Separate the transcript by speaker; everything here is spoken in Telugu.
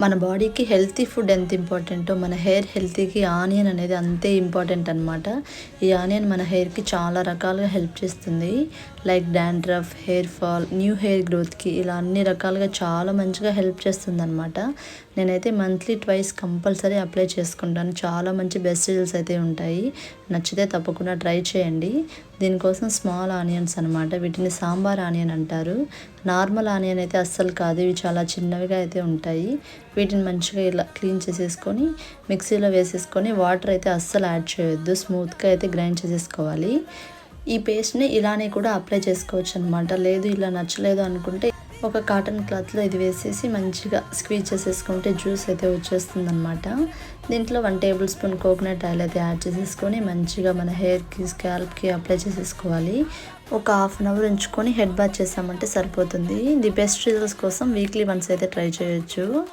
Speaker 1: మన బాడీకి హెల్తీ ఫుడ్ ఎంత ఇంపార్టెంటో మన హెయిర్ హెల్తీకి ఆనియన్ అనేది అంతే ఇంపార్టెంట్ అనమాట. ఈ ఆనియన్ మన హెయిర్కి చాలా రకాలుగా హెల్ప్ చేస్తుంది. Like dandruff, hair fall, new hair గ్రోత్కి ఇలా అన్ని రకాలుగా చాలా మంచిగా హెల్ప్ చేస్తుంది అనమాట. నేనైతే మంత్లీ ట్వైస్ కంపల్సరీ అప్లై చేసుకుంటాను. చాలా మంచి బెస్ట్ రిజల్ట్స్ అయితే ఉంటాయి. నచ్చితే తప్పకుండా ట్రై చేయండి. దీనికోసం స్మాల్ ఆనియన్స్ అనమాట, వీటిని సాంబార్ ఆనియన్ అంటారు. నార్మల్ ఆనియన్ అయితే అస్సలు కాదు, ఇవి చాలా చిన్నవిగా అయితే ఉంటాయి. వీటిని మంచిగా ఇలా క్లీన్ చేసేసుకొని మిక్సీలో వేసేసుకొని వాటర్ అయితే అస్సలు యాడ్ చేయొద్దు, స్మూత్గా అయితే గ్రైండ్ చేసేసుకోవాలి. ఈ పేస్ట్ని ఇలానే కూడా అప్లై చేసుకోవచ్చు అనమాట. లేదు ఇలా నచ్చలేదు అనుకుంటే ఒక కాటన్ క్లాత్లో ఇది వేసేసి మంచిగా స్క్వీజ్ చేసేసుకుంటే జ్యూస్ అయితే వచ్చేస్తుంది అనమాట. దీంట్లో 1 టేబుల్ స్పూన్ కోకోనట్ ఆయిల్ అయితే యాడ్ చేసేసుకొని మంచిగా మన హెయిర్కి, స్కాల్ప్కి అప్లై చేసేసుకోవాలి. ఒక హాఫ్ అన్ అవర్ ఉంచుకొని హెడ్ బాత్ చేసామంటే సరిపోతుంది. ది బెస్ట్ రిజల్ట్స్ కోసం వీక్లీ వన్స్ అయితే ట్రై చేయొచ్చు.